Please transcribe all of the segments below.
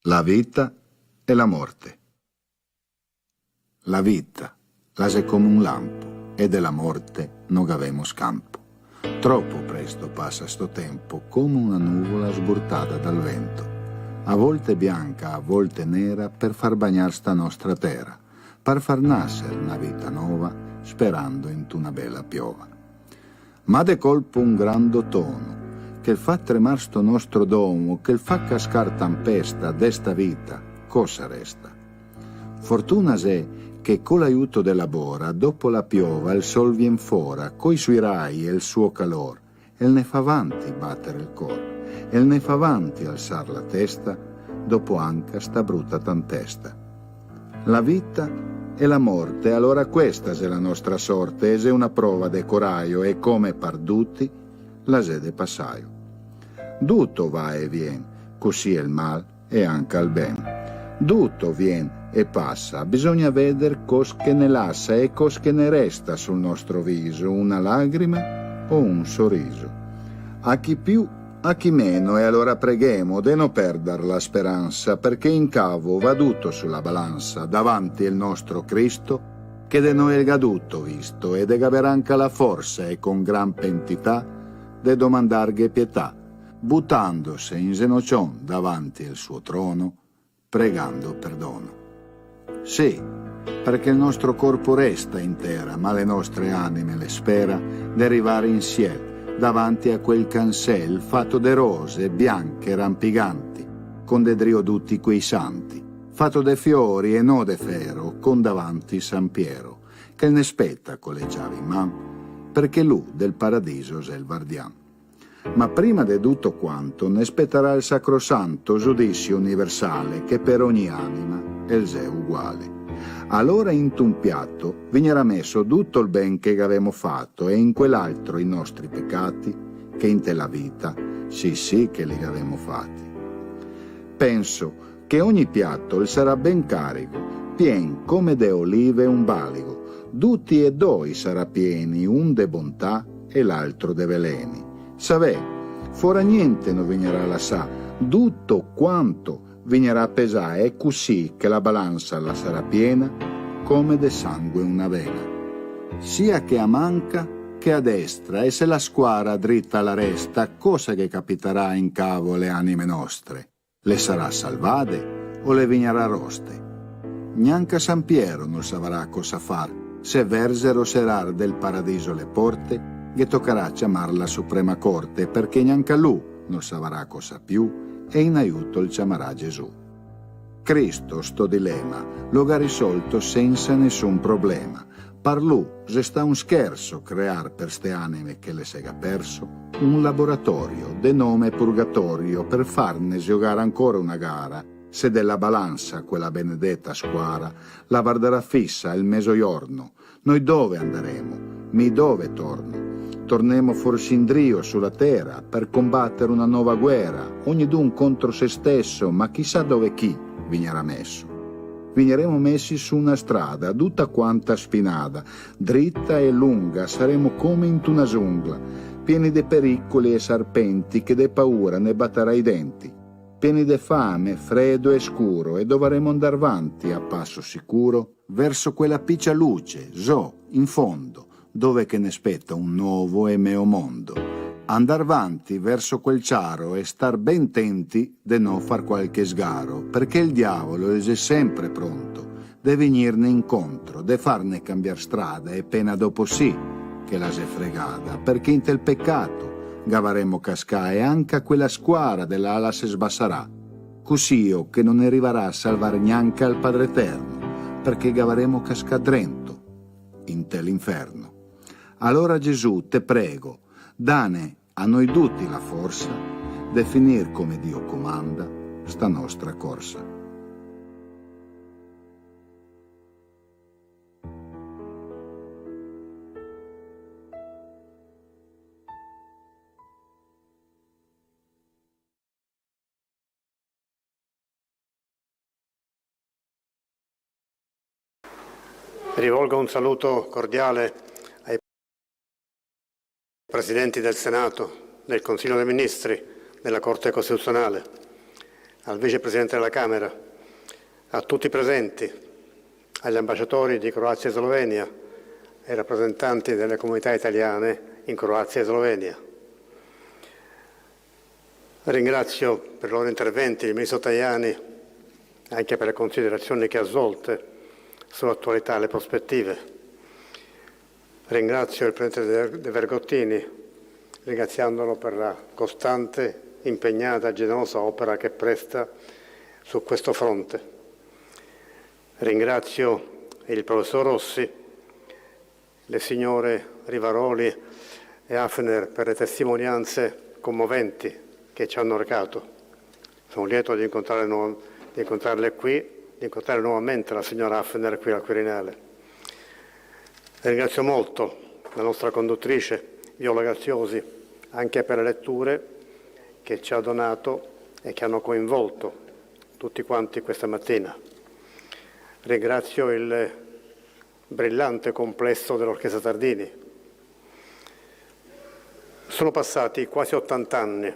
La vita e la morte. La vita, l'ase come un lampo, e della morte non avemo scampo. Troppo presto passa sto tempo, come una nuvola sburtata dal vento, a volte bianca, a volte nera, per far bagnar sta nostra terra, per far nascere una vita nuova, sperando in una bella piova. Ma de colpo un grande tono, che fa tremar sto nostro domo, che fa cascar tempesta d'esta vita, cosa resta? Fortuna se che con l'aiuto della bora, dopo la piova, il sol vien fora, coi suoi rai e il suo calor, e ne fa avanti battere il cor, e ne fa avanti alzar la testa, dopo anche sta brutta tempesta. La vita e la morte, allora questa è la nostra sorte, e se una prova de coraio, e come parduti, la sede passaio. Tutto va e vien, così è il mal e anche il ben. Tutto vien e passa, bisogna vedere cos che ne lascia e cos che ne resta sul nostro viso, una lagrima o un sorriso. A chi più, a chi meno, e allora preghemo de non perdere la speranza, perché in cavo va tutto sulla balanza, davanti il nostro Cristo, che de noi è gaduto visto, e de gaver anche la forza e con gran pentità de domandarghe pietà, buttandosi in genocion davanti il suo trono, pregando perdono. Sì, perché il nostro corpo resta intera, ma le nostre anime le spera di arrivare in ciel, davanti a quel cancel fatto de rose bianche rampiganti, con de drioduti quei santi, fatto de fiori e no de ferro, con davanti San Piero, che ne spetta con le chiavi in man, perché lui del paradiso è il guardian. Ma prima di tutto quanto ne spetterà il sacrosanto giudizio universale, che per ogni anima è uguale. Allora in un piatto vignerà messo tutto il ben che avemo fatto, e in quell'altro i nostri peccati, che in te la vita sì che li avemo fatti. Penso che ogni piatto il sarà ben carico, pien come de olive un baligo, tutti e due sarà pieni, un de bontà e l'altro de veleni. Savè, fora niente non vignerà la sa, tutto quanto vignerà a pesare, e così che la balanza la sarà piena, come de sangue una vena. Sia che a manca che a destra, e se la squara dritta la resta, cosa che capiterà in cavo le anime nostre? Le sarà salvate o le vignerà roste? Neanche San Piero non saprà cosa far, se versero serar del paradiso le porte, che toccherà chiamar la Suprema Corte, perché neanche a lui non saprà cosa più, e in aiuto il chiamerà Gesù. Cristo sto dilemma lo ha risolto senza nessun problema. Per lui se sta un scherzo crear per ste anime che le sega perso un laboratorio de nome purgatorio, per farne giocare ancora una gara, se della balanza quella benedetta squara la guarderà fissa il mezzogiorno. Noi dove andremo? Mi dove torno? Tornemo forse in drio sulla terra per combattere una nuova guerra, ognidun contro se stesso, ma chissà dove chi vignerà messo. Vigneremo messi su una strada, tutta quanta spinata, dritta e lunga, saremo come in una giungla, pieni de pericoli e serpenti, che de paura ne batterà i denti, pieni de fame, freddo e scuro, e dovremo andare avanti a passo sicuro verso quella piccia luce, in fondo, dove che ne spetta un nuovo e meo mondo. Andar avanti verso quel ciaro e star ben tenti de non far qualche sgaro, perché il diavolo è sempre pronto, de venirne incontro, de farne cambiare strada, e pena dopo sì che la se fregata, perché in tel peccato gavaremo cascà, e anche a quella squara dell'ala se sbassarà, così io che non arriverà a salvare neanche al Padre Eterno, perché gavaremo cascà drento in tel inferno. Allora Gesù, te prego, dane a noi tutti la forza de finir come Dio comanda sta nostra corsa. Rivolgo un saluto cordiale ai Presidenti del Senato, del Consiglio dei Ministri, della Corte Costituzionale, al Vicepresidente della Camera, a tutti i presenti, agli ambasciatori di Croazia e Slovenia, ai rappresentanti delle comunità italiane in Croazia e Slovenia. Ringrazio per i loro interventi il Ministro Tajani, anche per le considerazioni che ha svolte sull'attualità e le prospettive. Ringrazio il Presidente De Vergottini, ringraziandolo per la costante, impegnata e generosa opera che presta su questo fronte. Ringrazio il Professor Rossi, le signore Rivaroli e Hafner per le testimonianze commoventi che ci hanno recato. Sono lieto di incontrarle qui, di incontrare nuovamente la signora Hafner qui al Quirinale. Ringrazio molto la nostra conduttrice Viola Graziosi anche per le letture che ci ha donato e che hanno coinvolto tutti quanti questa mattina. Ringrazio il brillante complesso dell'Orchestra Tardini. Sono passati quasi 80 anni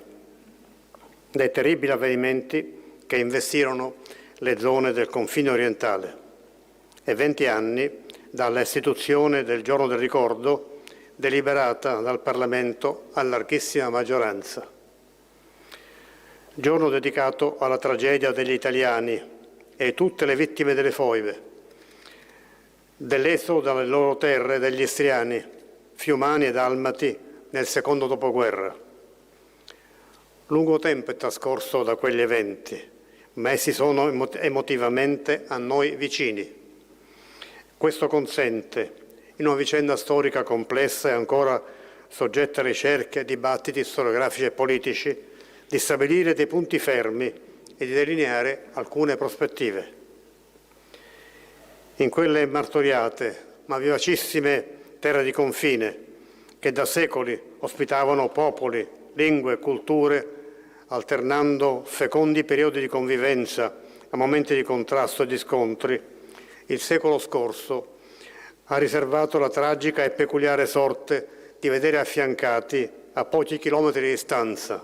dai terribili avvenimenti che investirono le zone del confine orientale e 20 anni dalla istituzione del Giorno del Ricordo deliberata dal Parlamento a larghissima maggioranza. Giorno dedicato alla tragedia degli italiani e tutte le vittime delle foibe, dell'esodo dalle loro terre degli istriani, fiumani e dalmati nel secondo dopoguerra. Lungo tempo è trascorso da quegli eventi, ma essi sono emotivamente a noi vicini. Questo consente, in una vicenda storica complessa e ancora soggetta a ricerche, dibattiti storiografici e politici, di stabilire dei punti fermi e di delineare alcune prospettive. In quelle martoriate ma vivacissime terre di confine, che da secoli ospitavano popoli, lingue e culture, alternando fecondi periodi di convivenza a momenti di contrasto e di scontri, il secolo scorso ha riservato la tragica e peculiare sorte di vedere affiancati a pochi chilometri di distanza,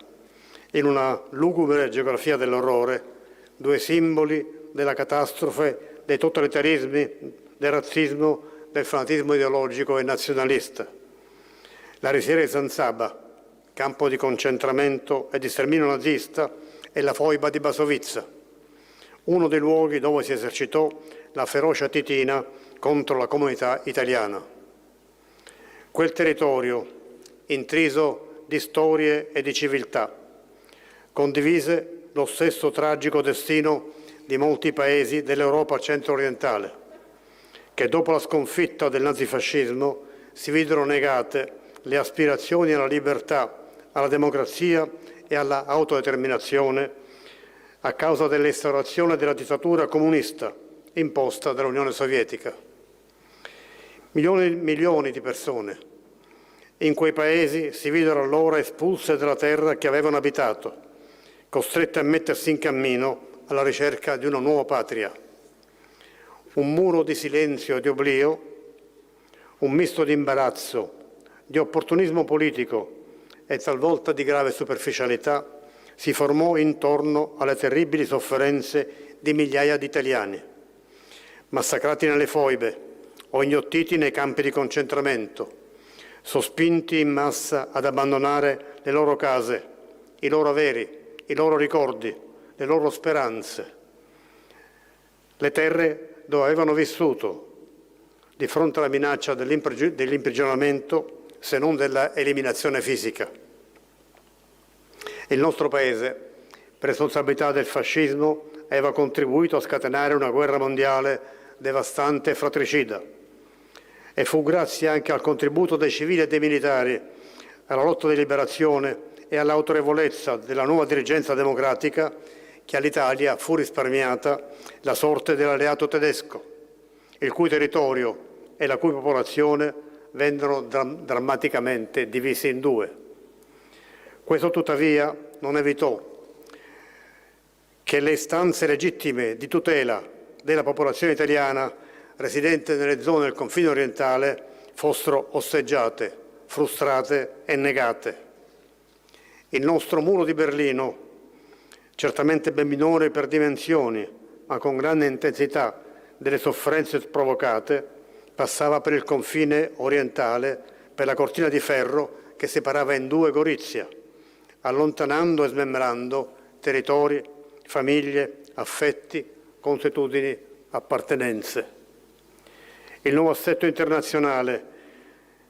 in una lugubre geografia dell'orrore, due simboli della catastrofe dei totalitarismi, del razzismo, del fanatismo ideologico e nazionalista. La risiera di San Saba, campo di concentramento e di sterminio nazista, e la foiba di Basovizza, uno dei luoghi dove si esercitò la ferocia titina contro la comunità italiana. Quel territorio, intriso di storie e di civiltà, condivise lo stesso tragico destino di molti paesi dell'Europa centro-orientale, che dopo la sconfitta del nazifascismo si videro negate le aspirazioni alla libertà, alla democrazia e alla autodeterminazione a causa dell'instaurazione della dittatura comunista imposta dall'Unione Sovietica. Milioni di persone in quei paesi si videro allora espulse dalla terra che avevano abitato, costrette a mettersi in cammino alla ricerca di una nuova patria. Un muro di silenzio e di oblio, un misto di imbarazzo, di opportunismo politico e talvolta di grave superficialità si formò intorno alle terribili sofferenze di migliaia di italiani, massacrati nelle foibe o ignottiti nei campi di concentramento, sospinti in massa ad abbandonare le loro case, i loro averi, i loro ricordi, le loro speranze, le terre dove avevano vissuto di fronte alla minaccia dell'imprigionamento, se non della eliminazione fisica. Il nostro Paese, per responsabilità del fascismo, aveva contribuito a scatenare una guerra mondiale devastante e fratricida. E fu grazie anche al contributo dei civili e dei militari alla lotta di liberazione e all'autorevolezza della nuova dirigenza democratica che all'Italia fu risparmiata la sorte dell'alleato tedesco, il cui territorio e la cui popolazione vennero drammaticamente divisi in due. Questo tuttavia non evitò che le istanze legittime di tutela della popolazione italiana residente nelle zone del confine orientale fossero osteggiate, frustrate e negate. Il nostro muro di Berlino certamente ben minore per dimensioni, ma con grande intensità delle sofferenze provocate, passava per il confine orientale, per la cortina di ferro che separava in due Gorizia, allontanando e smembrando territori, famiglie, affetti, consuetudini, appartenenze. Il nuovo assetto internazionale,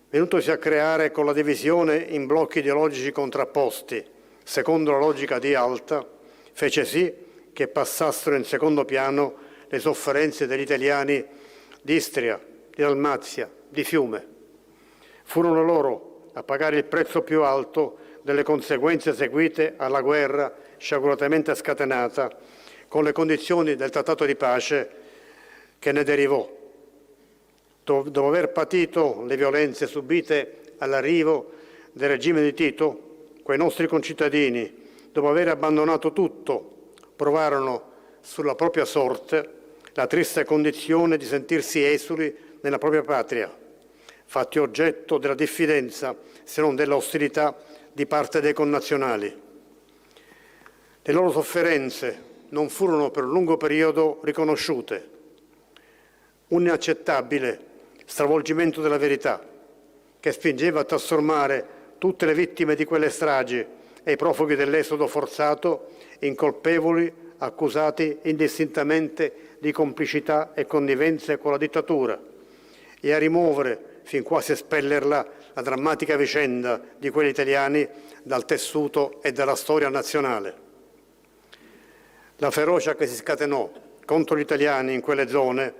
venutosi a creare con la divisione in blocchi ideologici contrapposti, secondo la logica di Alta, fece sì che passassero in secondo piano le sofferenze degli italiani di Istria, di Dalmazia, di Fiume. Furono loro a pagare il prezzo più alto delle conseguenze seguite alla guerra sciaguratamente scatenata con le condizioni del trattato di pace che ne derivò. Dopo aver patito le violenze subite all'arrivo del regime di Tito, quei nostri concittadini, dopo aver abbandonato tutto, provarono sulla propria sorte la triste condizione di sentirsi esuli nella propria patria, fatti oggetto della diffidenza, se non dell'ostilità, di parte dei connazionali. Le loro sofferenze non furono per un lungo periodo riconosciute. Un inaccettabile stravolgimento della verità che spingeva a trasformare tutte le vittime di quelle stragi e i profughi dell'esodo forzato in colpevoli accusati indistintamente di complicità e connivenze con la dittatura e a rimuovere, fin quasi a espellerla, la drammatica vicenda di quegli italiani dal tessuto e dalla storia nazionale. La ferocia che si scatenò contro gli italiani in quelle zone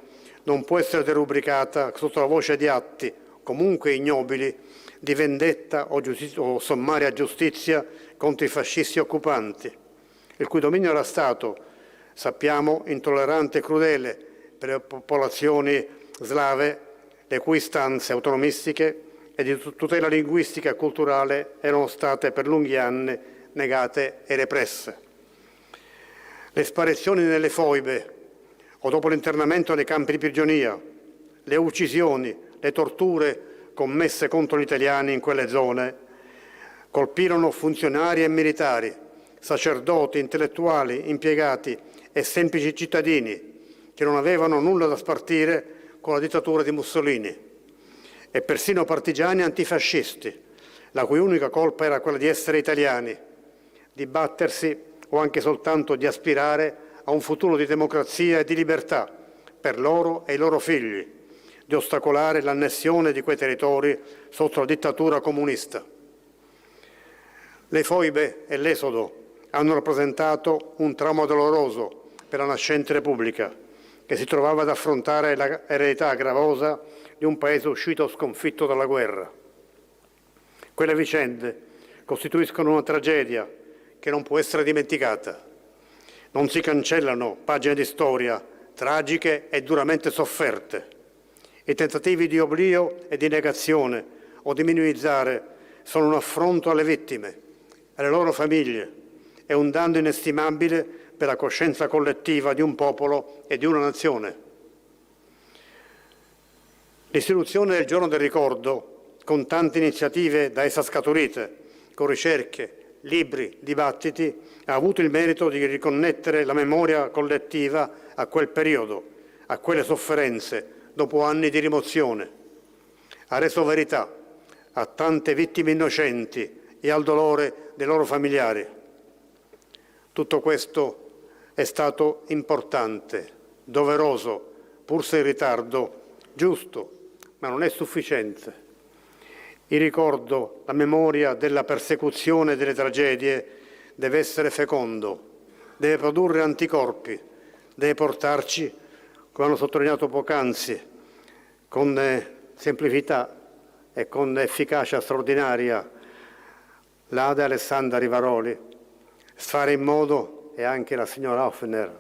non può essere derubricata sotto la voce di atti, comunque ignobili, di vendetta o sommaria giustizia contro i fascisti occupanti, il cui dominio era stato, sappiamo, intollerante e crudele per le popolazioni slave, le cui istanze autonomistiche e di tutela linguistica e culturale erano state per lunghi anni negate e represse. Le sparizioni nelle foibe o dopo l'internamento nei campi di prigionia, le uccisioni, le torture commesse contro gli italiani in quelle zone colpirono funzionari e militari, sacerdoti, intellettuali, impiegati e semplici cittadini che non avevano nulla da spartire con la dittatura di Mussolini, e persino partigiani antifascisti, la cui unica colpa era quella di essere italiani, di battersi o anche soltanto di aspirare a un futuro di democrazia e di libertà per loro e i loro figli, di ostacolare l'annessione di quei territori sotto la dittatura comunista. Le foibe e l'esodo hanno rappresentato un trauma doloroso per la nascente Repubblica, che si trovava ad affrontare l'eredità gravosa di un paese uscito sconfitto dalla guerra. Quelle vicende costituiscono una tragedia che non può essere dimenticata. Non si cancellano pagine di storia tragiche e duramente sofferte. I tentativi di oblio e di negazione o di minimizzare sono un affronto alle vittime, alle loro famiglie e un danno inestimabile per la coscienza collettiva di un popolo e di una nazione. L'istituzione del Giorno del Ricordo, con tante iniziative da essa scaturite, con ricerche, libri, dibattiti, ha avuto il merito di riconnettere la memoria collettiva a quel periodo, a quelle sofferenze, dopo anni di rimozione. Ha reso verità a tante vittime innocenti e al dolore dei loro familiari. Tutto questo è stato importante, doveroso, pur se in ritardo, giusto, ma non è sufficiente. Il ricordo, la memoria della persecuzione e delle tragedie deve essere fecondo, deve produrre anticorpi, deve portarci, come hanno sottolineato poc'anzi, con semplicità e con efficacia straordinaria l'Ade Alessandra Rivaroli, fare in modo, e anche la signora Hoffner,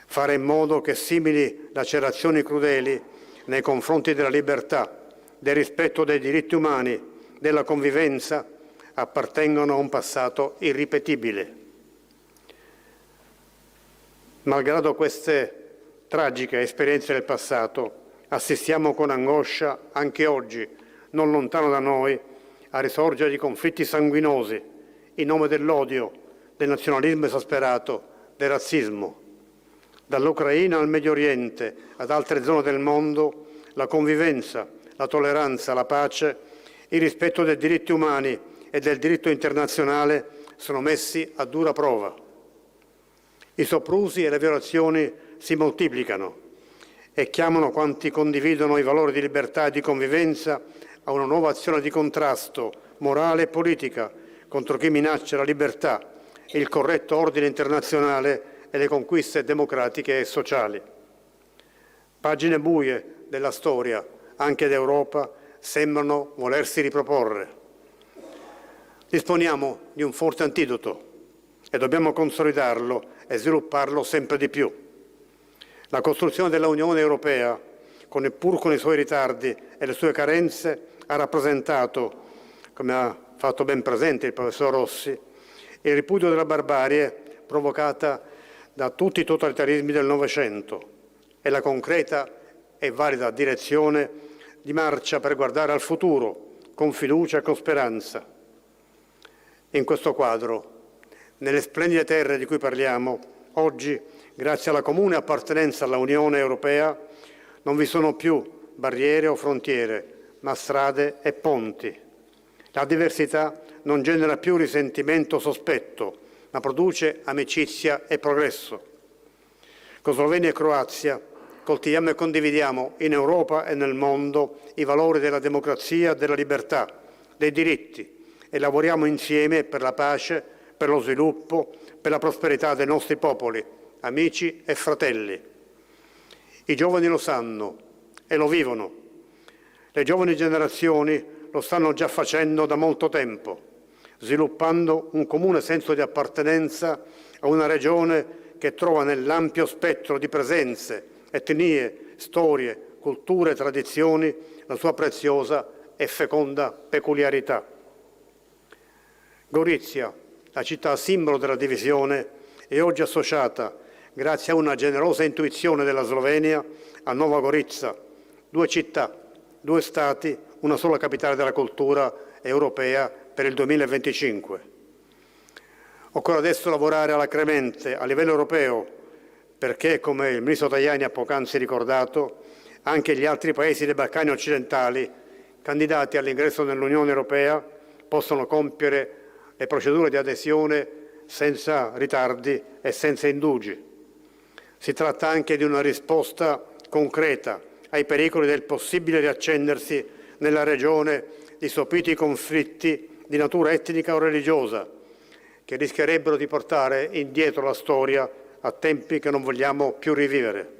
fare in modo che simili lacerazioni crudeli nei confronti della libertà, del rispetto dei diritti umani, della convivenza, appartengono a un passato irripetibile. Malgrado queste tragiche esperienze del passato, assistiamo con angoscia anche oggi, non lontano da noi, a risorgere di conflitti sanguinosi in nome dell'odio, del nazionalismo esasperato, del razzismo. Dall'Ucraina al Medio Oriente, ad altre zone del mondo, la convivenza, la tolleranza, la pace, il rispetto dei diritti umani e del diritto internazionale sono messi a dura prova. I soprusi e le violazioni si moltiplicano e chiamano quanti condividono i valori di libertà e di convivenza a una nuova azione di contrasto morale e politica contro chi minaccia la libertà, il corretto ordine internazionale e le conquiste democratiche e sociali. Pagine buie della storia, anche d'Europa, sembrano volersi riproporre. Disponiamo di un forte antidoto e dobbiamo consolidarlo e svilupparlo sempre di più. La costruzione della Unione Europea, pur con i suoi ritardi e le sue carenze, ha rappresentato, come ha fatto ben presente il professor Rossi, il ripudio della barbarie provocata da tutti i totalitarismi del Novecento e la concreta e valida direzione di marcia per guardare al futuro con fiducia e con speranza. In questo quadro, nelle splendide terre di cui parliamo, oggi, grazie alla comune appartenenza alla Unione Europea, non vi sono più barriere o frontiere, ma strade e ponti. La diversità non genera più risentimento o sospetto, ma produce amicizia e progresso. Con Slovenia e Croazia coltiviamo e condividiamo in Europa e nel mondo i valori della democrazia, della libertà, dei diritti e lavoriamo insieme per la pace, per lo sviluppo, per la prosperità dei nostri popoli, amici e fratelli. I giovani lo sanno e lo vivono. Le giovani generazioni lo stanno già facendo da molto tempo, sviluppando un comune senso di appartenenza a una regione che trova nell'ampio spettro di presenze, etnie, storie, culture e tradizioni la sua preziosa e feconda peculiarità. Gorizia, la città simbolo della divisione, è oggi associata, grazie a una generosa intuizione della Slovenia, a Nova Gorica, 2 città, 2 stati, una sola capitale della cultura europea per il 2025. Occorre adesso lavorare alacremente a livello europeo perché, come il ministro Tajani ha poc'anzi ricordato, anche gli altri paesi dei Balcani occidentali, candidati all'ingresso nell'Unione Europea, possano compiere le procedure di adesione senza ritardi e senza indugi. Si tratta anche di una risposta concreta ai pericoli del possibile riaccendersi nella regione di sopiti conflitti di natura etnica o religiosa, che rischierebbero di portare indietro la storia a tempi che non vogliamo più rivivere.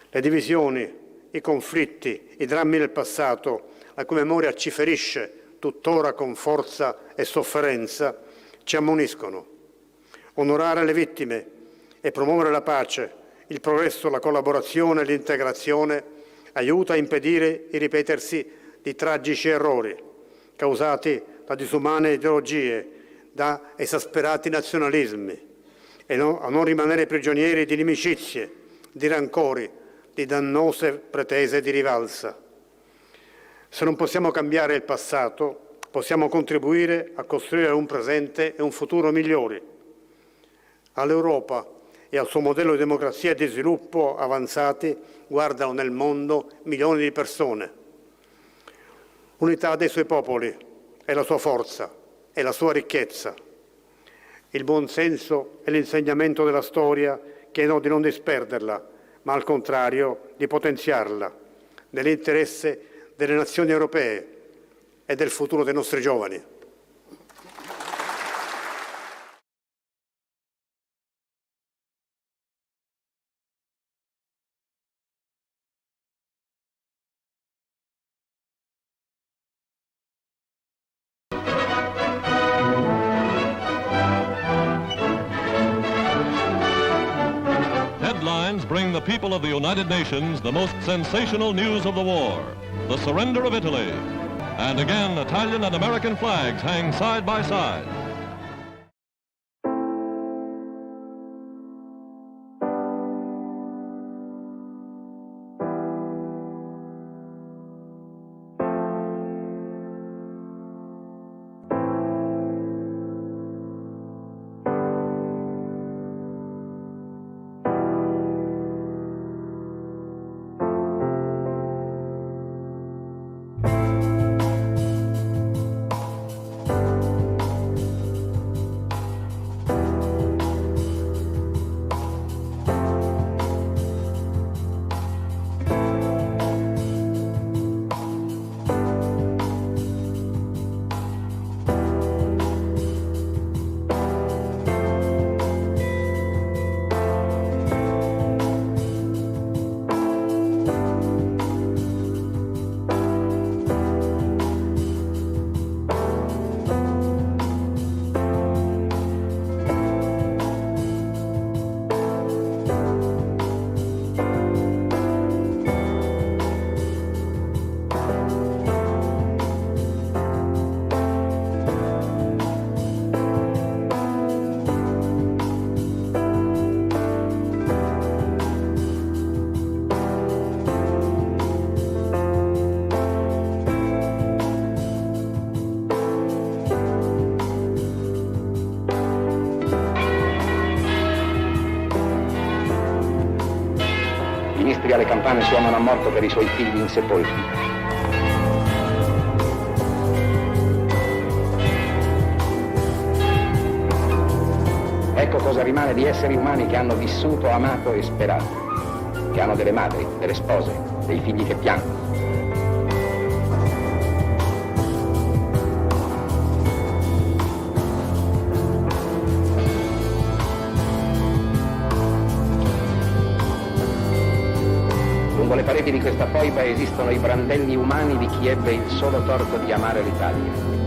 Le divisioni, i conflitti, i drammi del passato, la cui memoria ci ferisce tuttora con forza e sofferenza, ci ammoniscono. Onorare le vittime e promuovere la pace, il progresso, la collaborazione e l'integrazione aiuta a impedire il ripetersi di tragici errori causati da disumane ideologie, da esasperati nazionalismi e a non rimanere prigionieri di inimicizie, di rancori, di dannose pretese di rivalsa. Se non possiamo cambiare il passato, possiamo contribuire a costruire un presente e un futuro migliori. All'Europa e al suo modello di democrazia e di sviluppo avanzati guardano nel mondo milioni di persone. L'unità dei suoi popoli è la sua forza, è la sua ricchezza. Il buon senso e l'insegnamento della storia chiedono di non disperderla, ma al contrario di potenziarla, nell'interesse delle nazioni europee e del futuro dei nostri giovani. Headlines bring the people of the United Nations the most sensational news of the war, the surrender of Italy. And again, Italian and American flags hang side by side. campane suonano a morto per i suoi figli insepolti. Ecco cosa rimane di esseri umani che hanno vissuto, amato e sperato, che hanno delle madri, delle spose, dei figli che piangono. Lungo le pareti di questa foiba esistono i brandelli umani di chi ebbe il solo torto di amare l'Italia.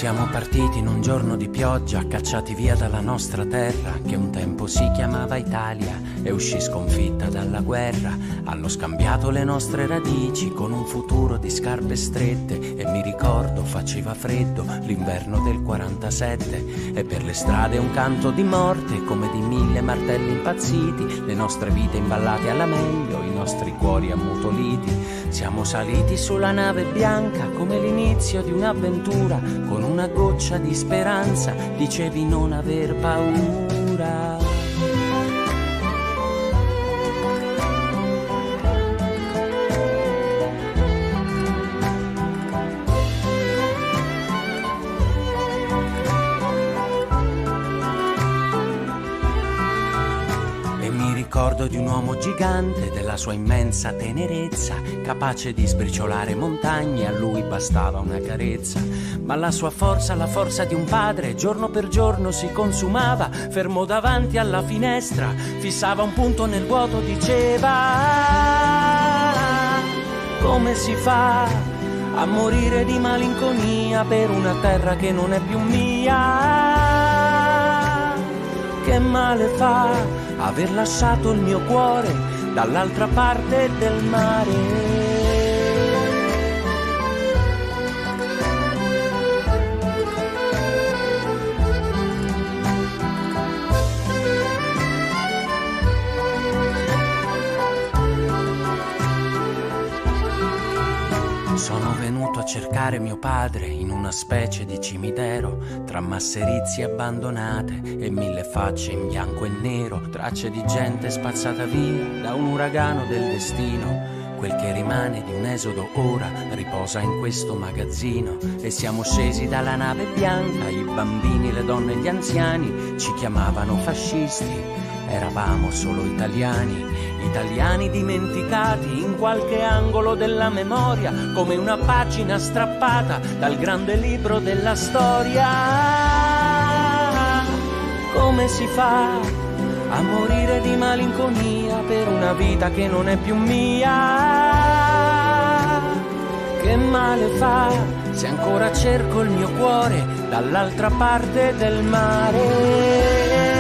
Siamo partiti in un giorno di pioggia, cacciati via dalla nostra terra, che un tempo si chiamava Italia, e uscì sconfitta dalla guerra. Hanno scambiato le nostre radici con un futuro di scarpe strette, e mi ricordo faceva freddo l'inverno del 47, e per le strade un canto di morte come di 1000 martelli impazziti, le nostre vite imballate alla meglio, i nostri cuori ammutoliti. Siamo saliti sulla nave bianca come l'inizio di un'avventura, con una goccia di speranza dicevi non aver paura. Ricordo di un uomo gigante, della sua immensa tenerezza, capace di sbriciolare montagne, a lui bastava una carezza. Ma la sua forza, la forza di un padre, giorno per giorno si consumava, fermo davanti alla finestra, fissava un punto nel vuoto, diceva: come si fa a morire di malinconia per una terra che non è più mia? Che male fa aver lasciato il mio cuore dall'altra parte del mare. Sono venuto a cercare mio padre in una specie di cimitero, tra masserizie abbandonate e 1000 facce in bianco e nero, tracce di gente spazzata via da un uragano del destino. Quel che rimane di un esodo ora riposa in questo magazzino, e siamo scesi dalla nave bianca, i bambini, le donne e gli anziani ci chiamavano fascisti. Eravamo solo italiani, italiani dimenticati in qualche angolo della memoria, come una pagina strappata dal grande libro della storia. Come si fa a morire di malinconia per una vita che non è più mia? Che male fa se ancora cerco il mio cuore dall'altra parte del mare?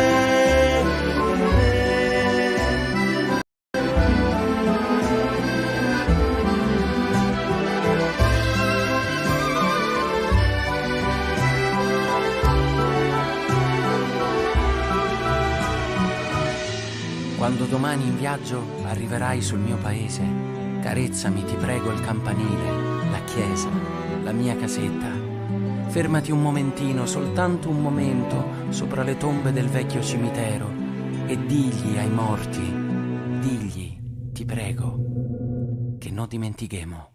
Quando domani in viaggio arriverai sul mio paese, carezzami, ti prego, il campanile, la chiesa, la mia casetta. Fermati un momentino, soltanto un momento, sopra le tombe del vecchio cimitero e digli ai morti, digli, ti prego, che non dimentichemo.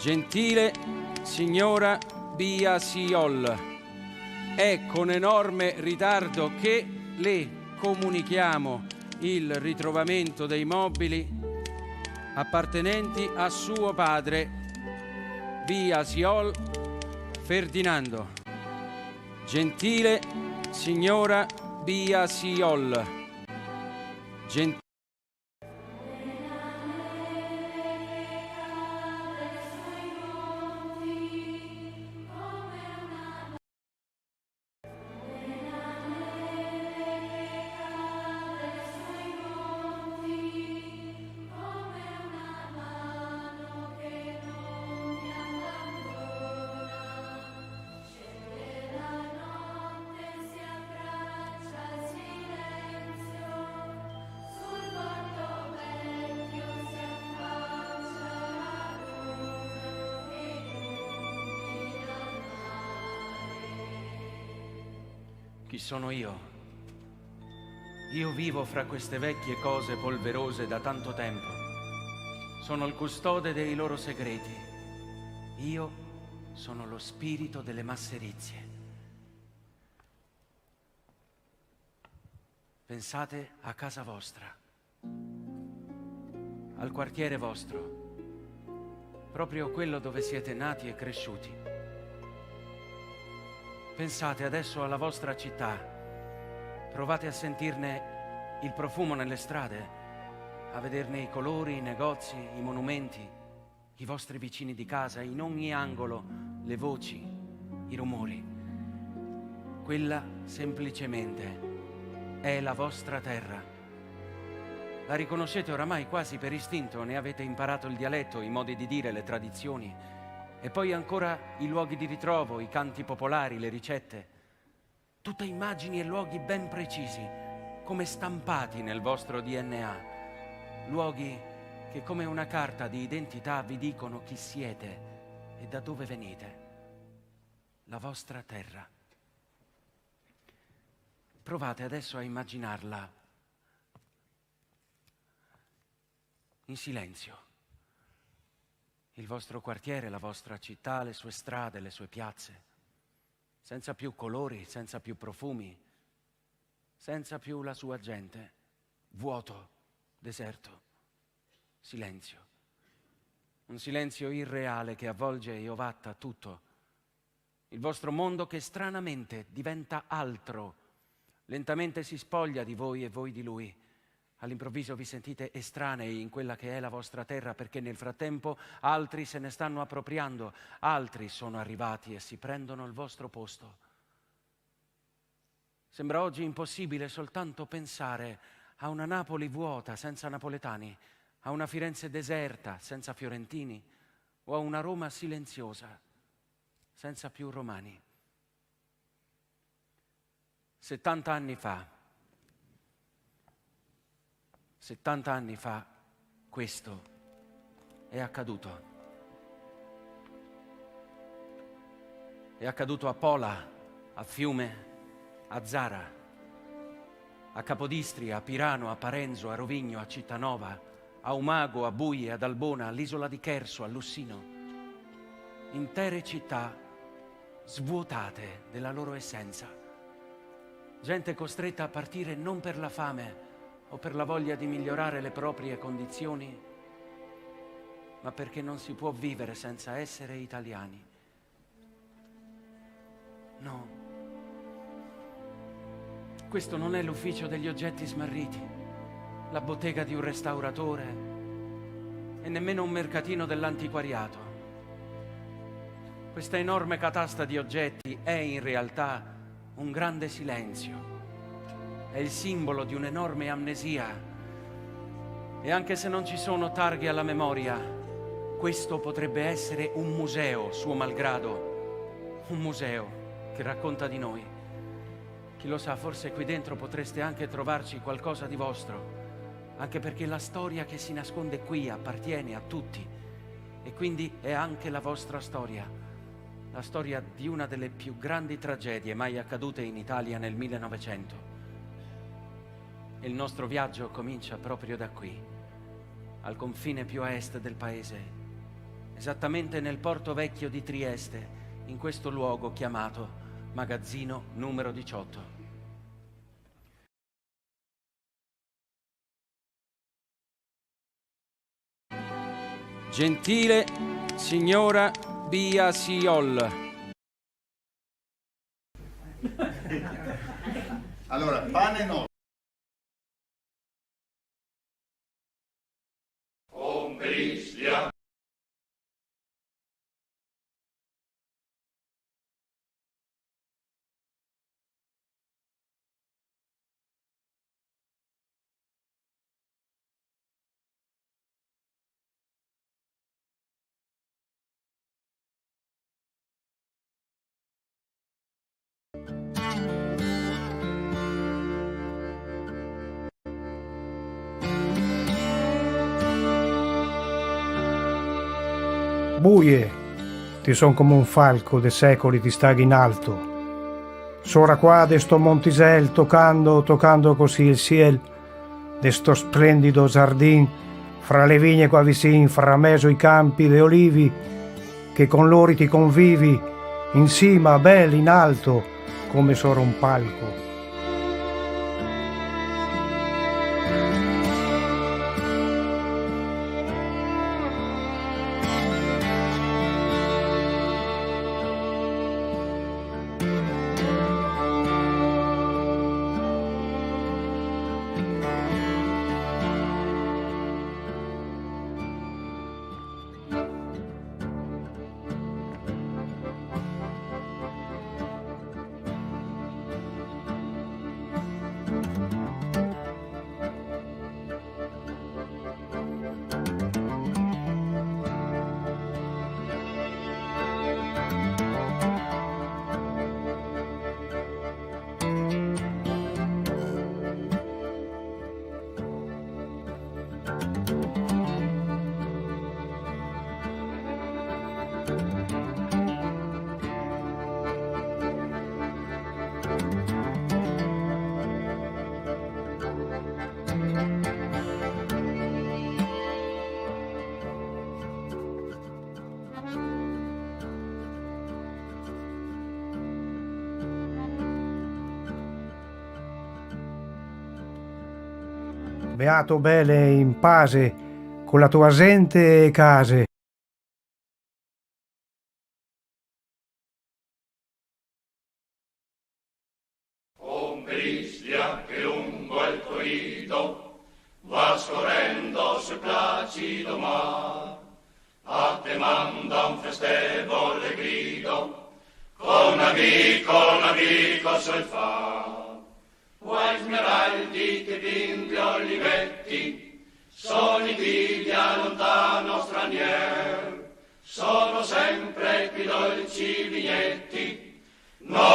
Gentile signora Bia Siol, è con enorme ritardo che le comunichiamo il ritrovamento dei mobili appartenenti a suo padre, Bia Siol Ferdinando. Gentile signora Bia Siol. Chi sono io? Io vivo fra queste vecchie cose polverose da tanto tempo. Sono il custode dei loro segreti. Io sono lo spirito delle masserizie. Pensate a casa vostra, al quartiere vostro, proprio quello dove siete nati e cresciuti. Pensate adesso alla vostra città, provate a sentirne il profumo nelle strade, a vederne i colori, i negozi, i monumenti, i vostri vicini di casa, in ogni angolo, le voci, i rumori. Quella semplicemente è la vostra terra. La riconoscete oramai quasi per istinto, ne avete imparato il dialetto, i modi di dire, le tradizioni. E poi ancora i luoghi di ritrovo, i canti popolari, le ricette. Tutte immagini e luoghi ben precisi, come stampati nel vostro DNA. Luoghi che come una carta di identità vi dicono chi siete e da dove venite. La vostra terra. Provate adesso a immaginarla in silenzio. Il vostro quartiere, la vostra città, le sue strade, le sue piazze, senza più colori, senza più profumi, senza più la sua gente, vuoto, deserto, silenzio. Un silenzio irreale che avvolge e ovatta tutto. Il vostro mondo che stranamente diventa altro, lentamente si spoglia di voi e voi di lui. All'improvviso vi sentite estranei in quella che è la vostra terra perché nel frattempo altri se ne stanno appropriando, altri sono arrivati e si prendono il vostro posto. Sembra oggi impossibile soltanto pensare a una Napoli vuota senza napoletani, a una Firenze deserta senza fiorentini o a una Roma silenziosa senza più romani. 70 anni fa, questo è accaduto. È accaduto a Pola, a Fiume, a Zara, a Capodistria, a Pirano, a Parenzo, a Rovigno, a Cittanova, a Umago, a Buie, ad Albona, all'isola di Cherso, a Lussino. Intere città svuotate della loro essenza. Gente costretta a partire non per la fame o per la voglia di migliorare le proprie condizioni, ma perché non si può vivere senza essere italiani. No, questo non è l'ufficio degli oggetti smarriti, la bottega di un restauratore e nemmeno un mercatino dell'antiquariato. Questa enorme catasta di oggetti è in realtà un grande silenzio, è il simbolo di un'enorme amnesia. E anche se non ci sono targhe alla memoria, questo potrebbe essere un museo, suo malgrado, un museo che racconta di noi. Chi lo sa, forse qui dentro potreste anche trovarci qualcosa di vostro, anche perché la storia che si nasconde qui appartiene a tutti e quindi è anche la vostra storia. La storia di una delle più grandi tragedie mai accadute in Italia nel 1900. Il nostro viaggio comincia proprio da qui, al confine più a est del paese, esattamente nel porto vecchio di Trieste, in questo luogo chiamato Magazzino numero 18. Gentile signora Biasiol. Allora, pane no. Buie, ti son come un falco de secoli ti staghi in alto. Sora qua de sto Montisel toccando così il ciel, de sto splendido giardin, fra le vigne qua vicin, fra meso i campi de olivi, che con loro ti convivi, in cima, belli, in alto, come sora un palco. Beato bene in pace con la tua gente e case. Briglia che lungo il corrido va scorrendo sul placido mar, a te manda un festevole grido, con amico sul far. Guai smeraldi che bimbi olivetti, sono i figli a lontano stranier, sono sempre qui dolci vignetti, no